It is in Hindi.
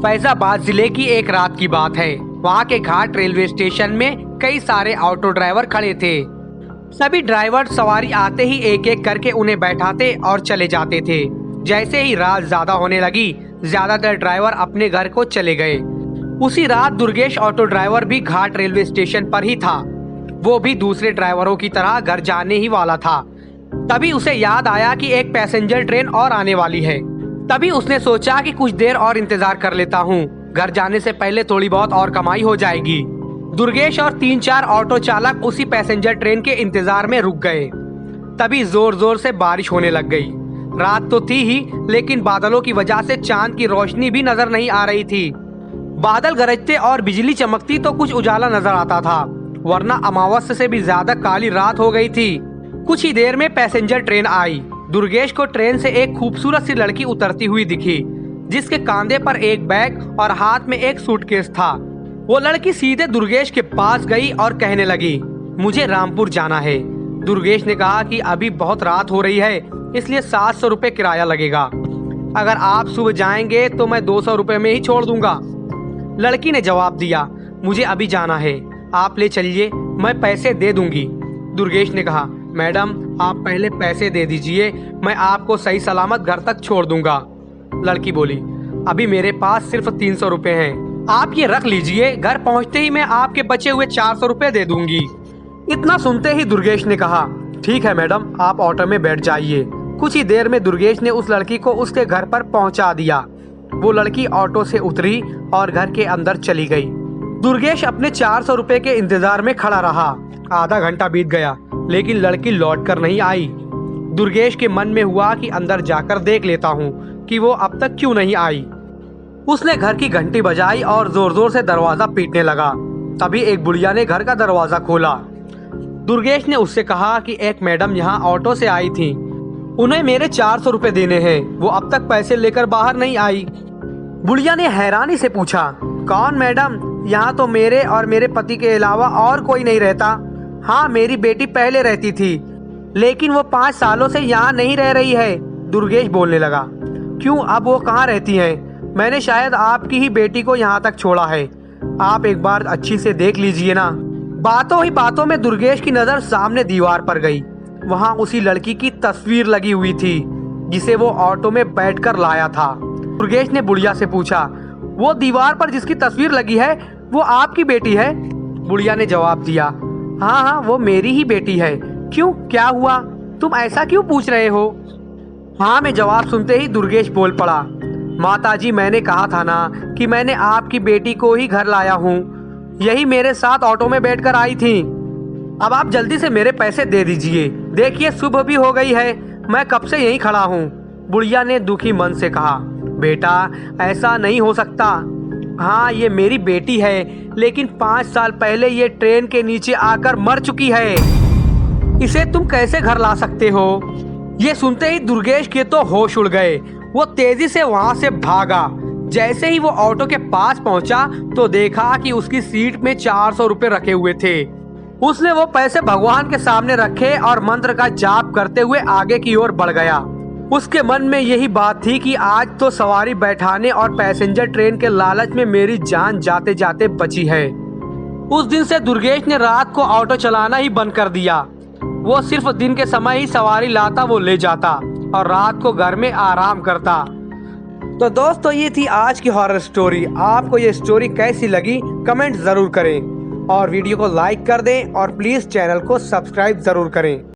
फैजाबाद जिले की एक रात की बात है। वहाँ के घाट रेलवे स्टेशन में कई सारे ऑटो ड्राइवर खड़े थे। सभी ड्राइवर सवारी आते ही एक एक करके उन्हें बैठाते और चले जाते थे। जैसे ही रात ज्यादा होने लगी, ज्यादातर ड्राइवर अपने घर को चले गए। उसी रात दुर्गेश ऑटो ड्राइवर भी घाट रेलवे स्टेशन पर ही था। वो भी दूसरे ड्राइवरों की तरह घर जाने ही वाला था। तभी उसे याद आया कि एक पैसेंजर ट्रेन और आने वाली है। तभी उसने सोचा कि कुछ देर और इंतजार कर लेता हूँ, घर जाने से पहले थोड़ी बहुत और कमाई हो जाएगी। दुर्गेश और 3-4 ऑटो चालक उसी पैसेंजर ट्रेन के इंतजार में रुक गए। तभी जोर जोर से बारिश होने लग गई। रात तो थी ही, लेकिन बादलों की वजह से चांद की रोशनी भी नजर नहीं आ रही थी। बादल गरजते और बिजली चमकती तो कुछ उजाला नजर आता था, वरना अमावस्या से भी ज्यादा काली रात हो गई थी। कुछ ही देर में पैसेंजर ट्रेन आई। दुर्गेश को ट्रेन से एक खूबसूरत सी लड़की उतरती हुई दिखी, जिसके कांधे पर एक बैग और हाथ में एक सूटकेस था। वो लड़की सीधे दुर्गेश के पास गई और कहने लगी, मुझे रामपुर जाना है। दुर्गेश ने कहा कि अभी बहुत रात हो रही है, इसलिए 700 रुपये किराया लगेगा। अगर आप सुबह जाएंगे तो मैं 200 रुपये में ही छोड़ दूंगा। लड़की ने जवाब दिया, मुझे अभी जाना है, आप ले चलिए, मैं पैसे दे दूंगी। दुर्गेश ने कहा, मैडम आप पहले पैसे दे दीजिए, मैं आपको सही सलामत घर तक छोड़ दूंगा। लड़की बोली, अभी मेरे पास सिर्फ 300 रुपए हैं, आप ये रख लीजिए, घर पहुंचते ही मैं आपके बचे हुए 400 रुपए दे दूंगी। इतना सुनते ही दुर्गेश ने कहा, ठीक है मैडम, आप ऑटो में बैठ जाइए। कुछ ही देर में दुर्गेश ने उस लड़की को उसके घर पर पहुंचा दिया। वो लड़की ऑटो से उतरी और घर के अंदर चली गई। दुर्गेश अपने 400 रुपए के इंतजार में खड़ा रहा। आधा घंटा बीत गया, लेकिन लड़की लौट कर नहीं आई। दुर्गेश के मन में हुआ कि अंदर जाकर देख लेता हूँ कि वो अब तक क्यों नहीं आई। उसने घर की घंटी बजाई और जोर जोर से दरवाजा पीटने लगा। तभी एक बुढ़िया ने घर का दरवाजा खोला। दुर्गेश ने उससे कहा कि एक मैडम यहाँ ऑटो से आई थी, उन्हें मेरे 400 रुपए देने हैं, वो अब तक पैसे लेकर बाहर नहीं आई। बुढ़िया ने हैरानी से पूछा, कौन मैडम? यहाँ तो मेरे और मेरे पति के अलावा और कोई नहीं रहता। हाँ, मेरी बेटी पहले रहती थी, लेकिन वो 5 सालों से यहाँ नहीं रह रही है। दुर्गेश बोलने लगा, क्यों, अब वो कहाँ रहती हैं? मैंने शायद आपकी ही बेटी को यहाँ तक छोड़ा है, आप एक बार अच्छी से देख लीजिए ना। बातों ही बातों में दुर्गेश की नज़र सामने दीवार पर गई। वहाँ उसी लड़की की तस्वीर लगी हुई थी, जिसे वो ऑटो में बैठकर लाया था। दुर्गेश ने बुढ़िया से पूछा, वो दीवार पर जिसकी तस्वीर लगी है, वो आपकी बेटी है? बुढ़िया ने जवाब दिया, हाँ हाँ, वो मेरी ही बेटी है। क्यों, क्या हुआ? तुम ऐसा क्यों पूछ रहे हो? हाँ में जवाब सुनते ही दुर्गेश बोल पड़ा, माताजी, मैंने कहा था ना कि मैंने आपकी बेटी को ही घर लाया हूँ, यही मेरे साथ ऑटो में बैठकर आई थी। अब आप जल्दी से मेरे पैसे दे दीजिए, देखिए सुबह भी हो गई है, मैं कब से यहीं खड़ा हूँ। बुढ़िया ने दुखी मन से कहा, बेटा ऐसा नहीं हो सकता। हाँ, ये मेरी बेटी है, लेकिन 5 साल पहले ये ट्रेन के नीचे आकर मर चुकी है, इसे तुम कैसे घर ला सकते हो? ये सुनते ही दुर्गेश के तो होश उड़ गए। वो तेजी से वहाँ से भागा। जैसे ही वो ऑटो के पास पहुंचा तो देखा कि उसकी सीट में 400 रुपए रखे हुए थे। उसने वो पैसे भगवान के सामने रखे और मंत्र का जाप करते हुए आगे की ओर बढ़ गया। उसके मन में यही बात थी कि आज तो सवारी बैठाने और पैसेंजर ट्रेन के लालच में मेरी जान जाते जाते बची है। उस दिन से दुर्गेश ने रात को ऑटो चलाना ही बंद कर दिया। वो सिर्फ दिन के समय ही सवारी लाता, वो ले जाता और रात को घर में आराम करता। तो दोस्तों, ये थी आज की हॉरर स्टोरी। आपको ये स्टोरी कैसी लगी कमेंट जरूर करें और वीडियो को लाइक कर दें और प्लीज चैनल को सब्सक्राइब जरूर करें।